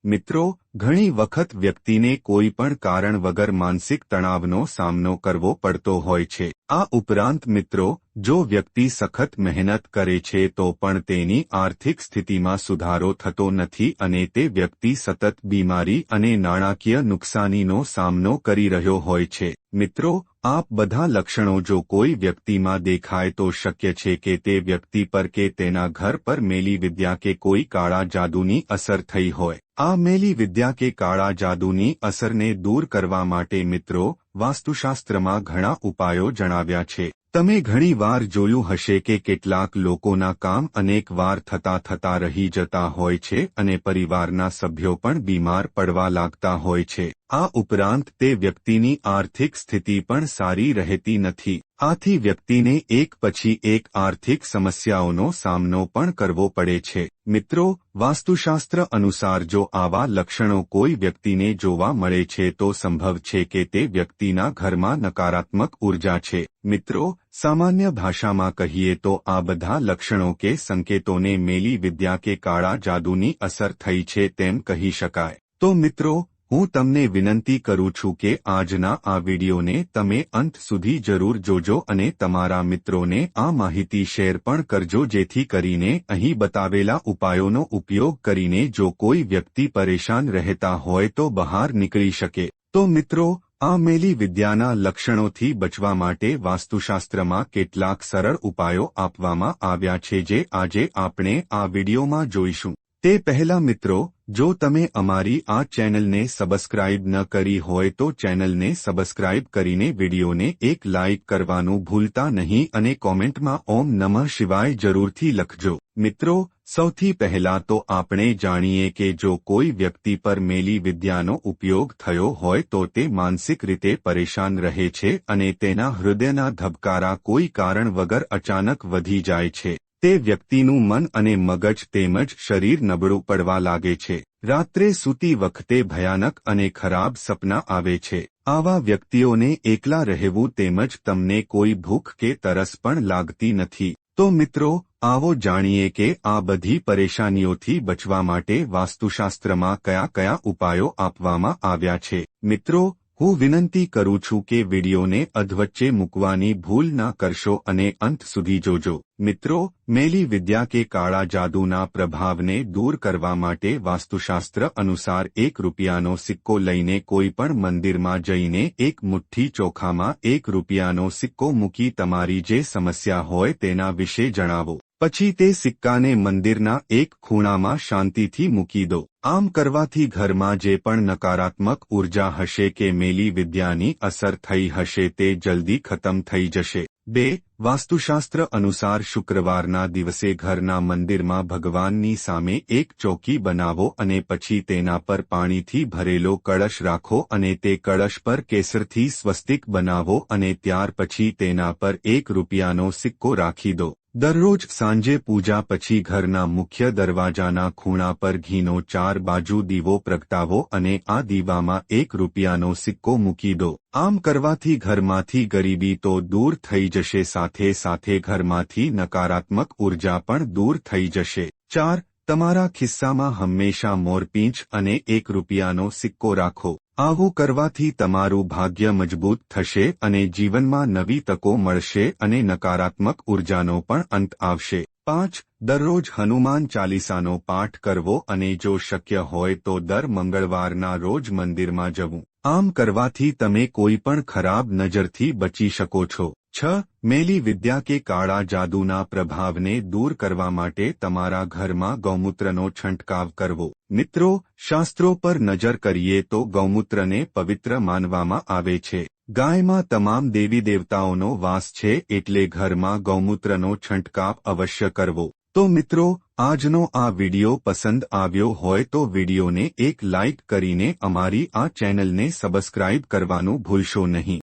મિત્રો, ઘણી વખત વ્યક્તિને કોઈ પણ કારણ વગર માનસિક તણાવનો સામનો કરવો પડતો હોય છે. આ ઉપરાંત મિત્રો, જો વ્યક્તિ સખત મહેનત કરે છે તો પણ તેની આર્થિક સ્થિતિમાં સુધારો થતો નથી અને તે વ્યક્તિ સતત બીમારી અને નાણાકીય નુકસાનીનો સામનો કરી રહ્યો હોય છે. મિત્રો, આ બધા લક્ષણો જો કોઈ વ્યક્તિમાં દેખાય તો શક્ય છે કે તે વ્યક્તિ પર કે તેના ઘર પર મેલી વિદ્યા કે કોઈ કાળા જાદુની અસર થઈ હોય. આ મેલી વિદ્યા કે કાળા જાદુની અસરને દૂર કરવા માટે મિત્રો, વાસ્તુશાસ્ત્રમાં ઘણા ઉપાયો જણાવ્યા છે. તમે ઘણી વાર જોયું હશે કે કેટલાક લોકોના કામ અનેક વાર થતા રહી જતા હોય છે અને પરિવારના સભ્યો પણ બીમાર પડવા લાગતા હોય છે. આ ઉપરાંત તે વ્યક્તિની આર્થિક સ્થિતિ પણ સારી રહેતી નથી. આથી વ્યક્તિને એક પછી એક આર્થિક સમસ્યાઓનો સામનો પણ કરવો પડે છે. મિત્રો, વાસ્તુશાસ્ત્ર અનુસાર જો આવા લક્ષણો કોઈ વ્યક્તિને જોવા મળે છે તો સંભવ છે કે તે વ્યક્તિના ઘરમાં નકારાત્મક ઉર્જા છે. મિત્રો, સામાન્ય ભાષામાં કહીએ તો આ બધા લક્ષણો કે સંકેતોને મેલી વિદ્યા કે કાળા જાદુની અસર થઈ છે તેમ કહી શકાય. તો મિત્રો, હું તમને વિનંતી કરું છું કે આજના આ વિડીયોને તમે અંત સુધી જરૂર જોજો અને તમારા મિત્રોને આ માહિતી શેર પણ કરજો જેથી કરીને અહીં બતાવેલા ઉપાયોનો ઉપયોગ કરીને જો કોઈ વ્યક્તિ પરેશાન રહેતા હોય તો બહાર નીકળી શકે. તો મિત્રો, આ મેલી વિદ્યાના લક્ષણોથી બચવા માટે વાસ્તુશાસ્ત્રમાં કેટલાક સરળ ઉપાયો આપવામાં આવ્યા છે જે આજે આપણે આ વિડીયોમાં જોઈશું. તે પહેલા મિત્રો, જો તમે અમારી આ ચેનલને સબસ્ક્રાઇબ ન કરી હોય તો ચેનલને સબસ્ક્રાઇબ કરીને વિડીયોને એક લાઇક કરવાનું ભૂલતા નહીં અને કોમેન્ટમાં ઓમ નમઃ શિવાય જરૂરથી લખજો. મિત્રો, સૌથી પહેલા તો આપણે જાણીએ કે જો કોઈ વ્યક્તિ પર મેલી વિદ્યાનો ઉપયોગ થયો હોય તો તે માનસિક રીતે પરેશાન રહે છે અને તેના હૃદયના ધબકારા કોઈ કારણ વગર અચાનક વધી જાય છે. તે વ્યક્તિનું મન અને મગજ તેમજ શરીર નબળું પડવા લાગે છે. રાત્રે સૂતી વખતે ભયાનક અને ખરાબ સપના આવે છે. આવા વ્યક્તિઓને એકલા રહેવું તેમજ તમને કોઈ ભૂખ કે તરસ પણ લાગતી નથી. તો મિત્રો, આવો જાણીએ કે આ બધી પરેશાનીઓથી બચવા માટે વાસ્તુશાસ્ત્રમાં કયા કયા ઉપાયો આપવામાં આવ્યા છે. મિત્રો, હું વિનંતી કરું છું કે વિડીયોને અધવચ્ચે મૂકવાની ભૂલ ના કરશો અને અંત સુધી જોજો. મિત્રો, મેલી વિદ્યા કે કાળા જાદુના પ્રભાવને દૂર કરવા માટે વાસ્તુશાસ્ત્ર અનુસાર ₹1નો સિક્કો લઈને કોઈ પણ મંદિરમાં જઈને એક મુઠ્ઠી ચોખામાં ₹1નો સિક્કો મૂકી તમારી જે સમસ્યા હોય તેના વિશે જણાવો. પછી તે સિક્કાને મંદિરના એક ખૂણામાં શાંતિથી મૂકી દો. આમ કરવાથી ઘરમાં જે પણ નકારાત્મક ઉર્જા હશે કે મેલી વિદ્યાની અસર થઈ હશે તે જલ્દી ખતમ થઈ જશે. 2. વાસ્તુશાસ્ત્ર અનુસાર શુક્રવારના દિવસે ઘરના મંદિરમાં ભગવાનની સામે એક ચોકી બનાવો અને પછી તેના પર પાણીથી ભરેલો કળશ રાખો અને તે કળશ પર કેસરથી સ્વસ્તિક બનાવો અને ત્યાર પછી તેના પર ₹1નો સિક્કો રાખી દો. દરરોજ સાંજે પૂજા પછી ઘરના મુખ્ય દરવાજાના ખૂણા પર ઘીનો 4 બાજુ દીવો પ્રગટાવો અને આ દીવામાં ₹1નો સિક્કો મૂકી દો. આમ કરવાથી ઘરમાંથી ગરીબી તો દૂર થઈ જશે સાથે સાથે ઘરમાંથી નકારાત્મક ઉર્જા પણ દૂર થઈ જશે. 4. તમારા ખિસ્સામાં હંમેશા મોરપીંછ અને ₹1નો સિક્કો રાખો. આવું કરવાથી તમારું ભાગ્ય મજબૂત થશે અને જીવનમાં નવી તકો મળશે અને નકારાત્મક ઉર્જાનો પણ અંત આવશે. 5. દરરોજ હનુમાન ચાલીસાનો પાઠ કરવો અને જો શક્ય હોય તો દર મંગળવારના રોજ મંદિરમાં જવું. આમ કરવાથી તમે કોઈ પણ ખરાબ નજરથી બચી શકો છો. 6. મેલી વિદ્યા કે કાળા જાદુના પ્રભાવને દૂર કરવા માટે તમારા ઘરમાં ગૌમૂત્રનો છંટકાવ કરવો. મિત્રો, શાસ્ત્રો પર નજર કરીએ તો ગૌમૂત્રને પવિત્ર માનવામાં આવે છે. ગાયમાં તમામ દેવી દેવતાઓનો વાસ છે એટલે ઘરમાં ગૌમૂત્રનો છંટકાવ અવશ્ય કરવો. તો મિત્રો, આજનો આ વિડિયો પસંદ આવ્યો હોય તો વિડિયોને એક લાઇક કરીને અમારી આ ચેનલને સબસ્ક્રાઇબ કરવાનું ભૂલશો નહીં.